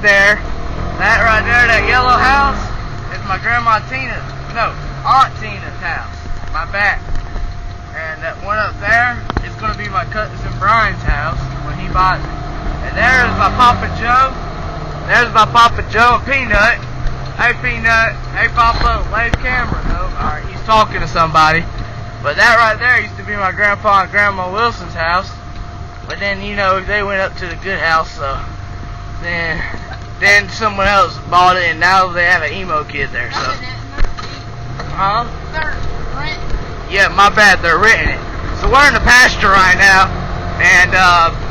there, that right there, that yellow house, is my grandma Tina's, no, Aunt Tina's house, my back. And that one up there is going to be my cousin Brian's house when he buys it. And there's my Papa Joe. There's my Papa Joe and Peanut. Hey Peanut, hey Papa, wave camera. No, alright, he's talking to somebody. But that right there used to be my grandpa and grandma Wilson's house. But then, you know, they went up to the good house, so then someone else bought it, and now they have an emo kid there, so. Huh? Yeah, my bad, they're renting it. So we're in the pasture right now, and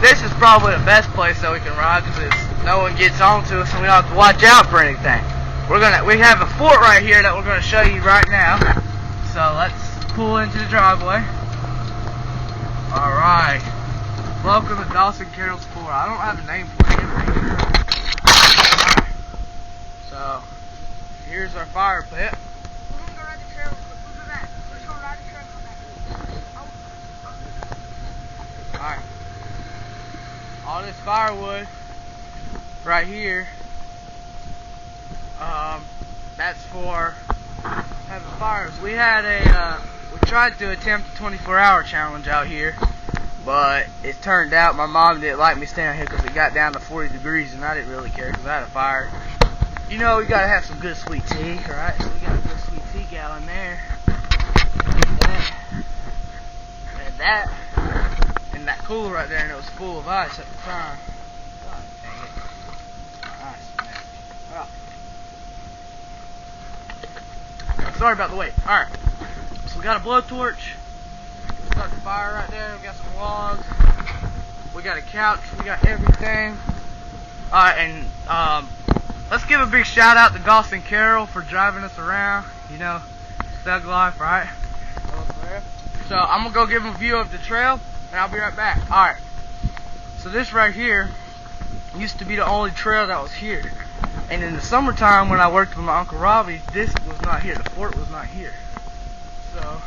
this is probably the best place that we can ride, because no one gets onto us, and we don't have to watch out for anything. We have a fort right here that we're gonna show you right now. So let's pull into the driveway. Alright. Welcome to Dawsin Carroll's Fort. I don't have a name for it. Alright. So here's our fire pit. We're gonna go ride the trail. We'll do that. We're just gonna ride the trail on that. Alright. All this firewood right here, that's for having fires. We had we tried to attempt a 24-hour challenge out here, but it turned out my mom didn't like me staying here because it got down to 40 degrees, and I didn't really care because I had a fire. You know, we gotta have some good sweet tea, right? So we got a good sweet tea gallon there. And that cooler right there, and it was full of ice at the time. God dang it. Ice, man. Oh. Sorry about the wait. Alright. So we got a blowtorch. Start the fire right there. We got some logs. We got a couch. We got everything. Alright, and let's give a big shout out to Dawsin Carroll for driving us around. You know, thug life, right? So I'm gonna go give him a view of the trail, and I'll be right back. Alright. So this right here used to be the only trail that was here. And in the summertime when I worked with my Uncle Robbie, this was not here. The fort was not here. So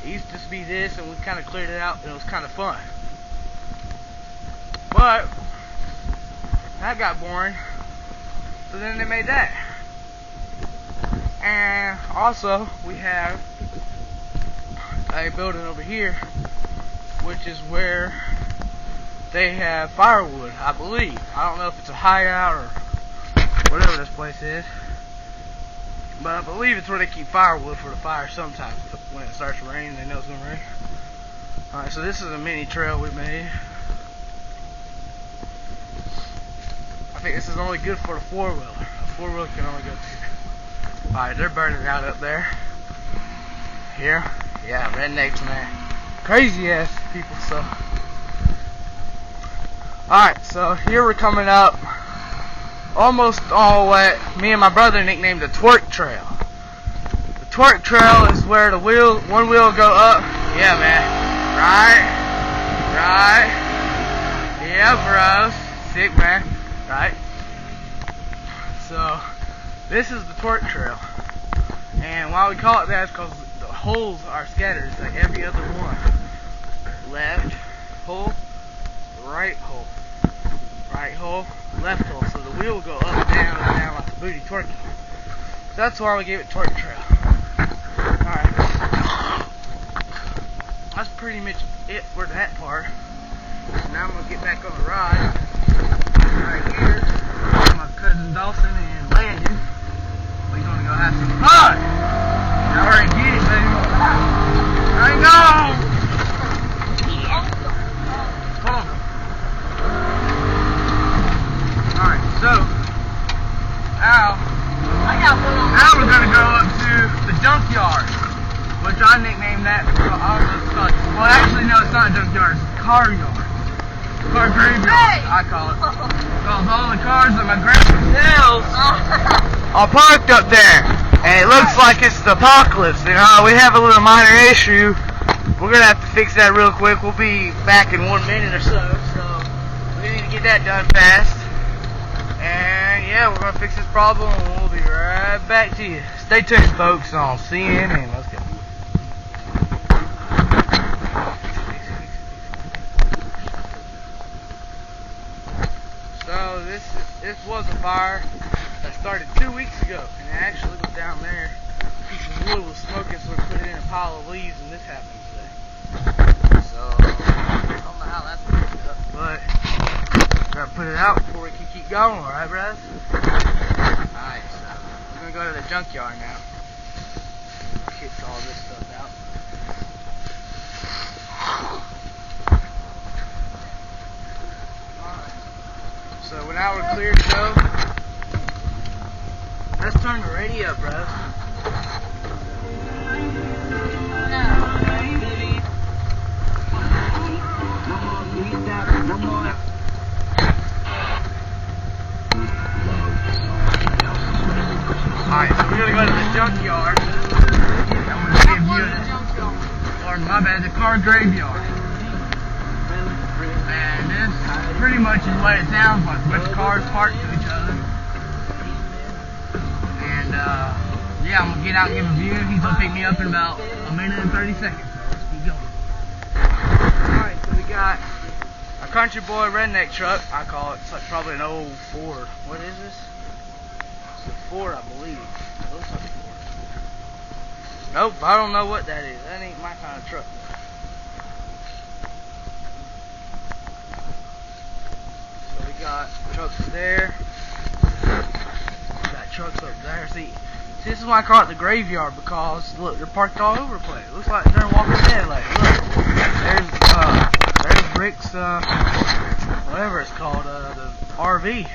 it used to just be this, and we kind of cleared it out, and it was kind of fun. But that got boring. So then they made that. And also we have a building over here, which is where they have firewood, I believe. I don't know if it's a hideout or whatever this place is, but I believe it's where they keep firewood for the fire sometimes. When it starts raining, they know it's going to rain. Alright, so this is a mini trail we made. I think this is only good for the four-wheeler. A four-wheeler can only go through. Alright, they're burning out up there. Here? Yeah, rednecks, man. Crazy ass people, so. Alright, so here we're coming up almost all wet. Me and my brother nicknamed the Twerk Trail. The Twerk Trail is where the one wheel go up. Yeah, man. Right. Yeah, bros. Sick, man. Right. So this is the Twerk Trail, and why we call it that is because the holes are scattered. It's like every other one. Left hole, right hole, right hole, left hole. So the wheel will go up and down like a booty twerking. So that's why we gave it Twerk Trail. Alright. That's pretty much it for that part. So now I'm going to get back on the ride. Right here. My cousin Dawsin and Landon. We're going to go have some fun. You already get it, baby. Hang on. Hold on. Alright, so now we're going to go up to the junkyard, which I nicknamed that. Well, actually, no, it's not a junkyard. It's a car yard. Car graveyard, I call it. Because all the cars that my grandpa sells are parked up there. And it looks like it's the apocalypse. You know, we have a little minor issue. We're going to have to fix that real quick. We'll be back in 1 minute or so. So we need to get that done fast. And yeah, we're going to fix this problem and we'll be right back to you. Stay tuned, folks, on CNN. Let's go. So this this was a fire that started 2 weeks ago, and it actually was down there. A piece of wood was smoking, so we put it in a pile of leaves, and this happened today. So, I don't know how that's picked up, but gotta put it out before we can keep going, alright, Brad? Alright, so we're gonna go to the junkyard now. Kick all this stuff out. So now we're clear to go. Let's turn the radio up, bro. Alright, so we're gonna go to the junkyard. I'm gonna give you the car graveyard. And this pretty much is what it sounds like. A bunch of cars parked to each other. And yeah, I'm gonna get out and give a view. He's gonna pick me up in about a minute and 30 seconds. So let's keep going. Alright, so we got a country boy redneck truck, I call it. It's like probably an old Ford. What is this? It's a Ford, I believe. It looks like a Ford. Nope, I don't know what that is. That ain't my kind of truck. So we got trucks there. We got trucks up there. See, this is why I call it the graveyard, because look, they're parked all over the place. It looks like they're Walking Dead. Like, look, there's bricks, whatever it's called, the RV.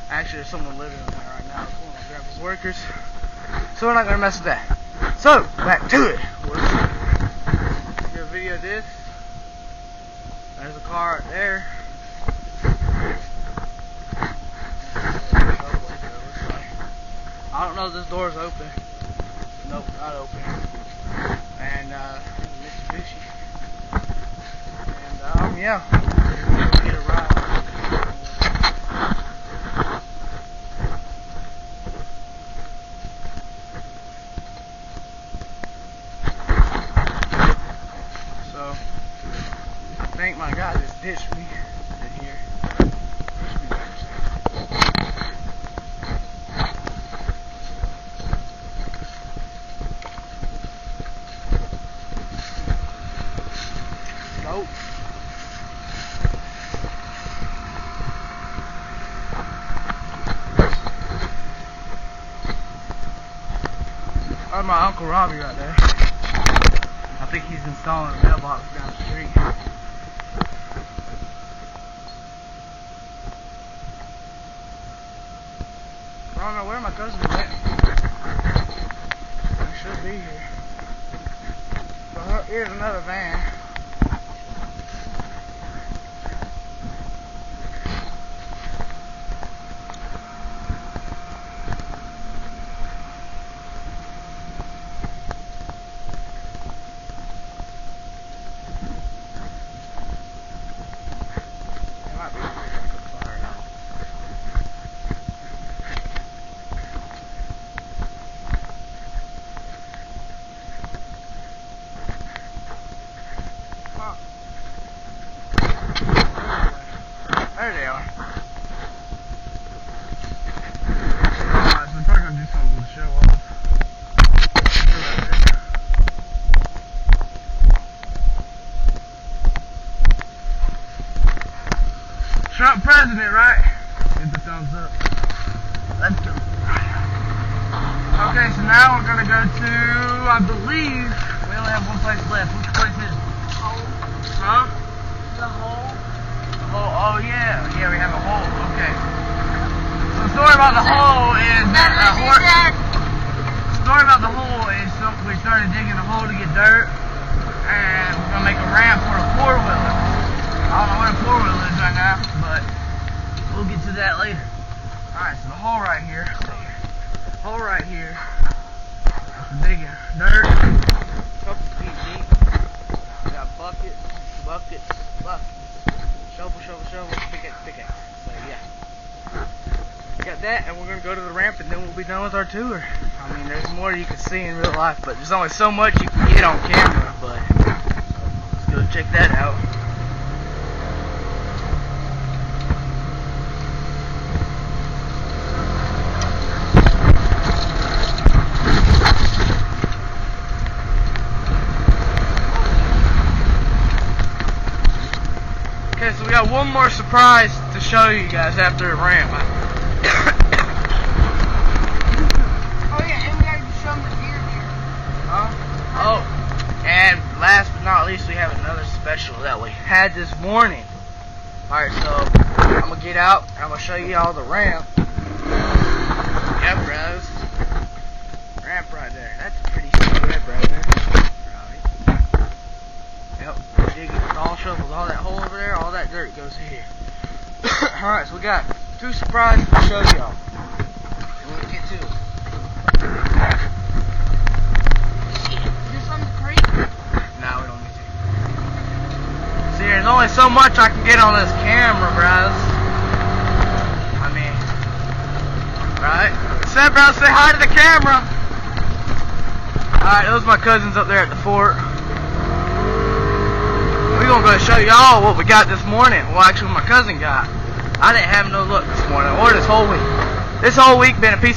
Actually, there's someone living in there right now. It's one of my grandpa's workers. So we're not gonna mess with that. So back to it. We're gonna do a video of this. There's a car right there. I don't know if this door's open. Nope, not open. And Mitsubishi. And yeah, we'll get a ride. So I think my guy just ditched me in here. Nope. That's my Uncle Robbie right there. I think he's installing a mailbox down the street. I don't know where my cousin went. He should be here. But here's another van. There they are. Alright, so we're probably gonna do something to show off. Trump president, right? Give the thumbs up. Let's go. Okay, so now we're gonna go to, I believe, we only have one place left. Which place is it? Hole. Huh? The hole. Oh yeah, we have a hole. Okay. So the story about the hole is that we started digging a hole to get dirt, and we're gonna make a ramp for a four-wheeler. I don't know what a four-wheeler is right now, but we'll get to that later. All right, so the hole right here. Hole right here. Digging dirt. Couple feet deep. We got buckets. Shovel, pickaxe. So yeah. We got that, and we're gonna go to the ramp, and then we'll be done with our tour. I mean, there's more you can see in real life, but there's only so much you can get on camera, but let's go check that out. surprise to show you guys after the ramp. Oh yeah, and we gotta show them the deer there. Huh? Oh, and last but not least, we have another special that we had this morning. Alright, so I'm gonna get out and I'm gonna show you all the ramp. Yep, bros. Ramp right there. That's pretty sweet ramp right there. Right. Yep. Dig it, all shoveled, all that hole over there, all that dirt goes here. Alright, so we got two surprises to show y'all. We'll get to it. Is this on the creek? No, we don't need to. See, there's only so much I can get on this camera, bros. I mean, right? Say, bro, say hi to the camera. Alright, those are my cousins up there at the fort. We're gonna go show y'all what we got this morning. Well, actually, what my cousin got. I didn't have no luck this morning or this whole week. This whole week been a piece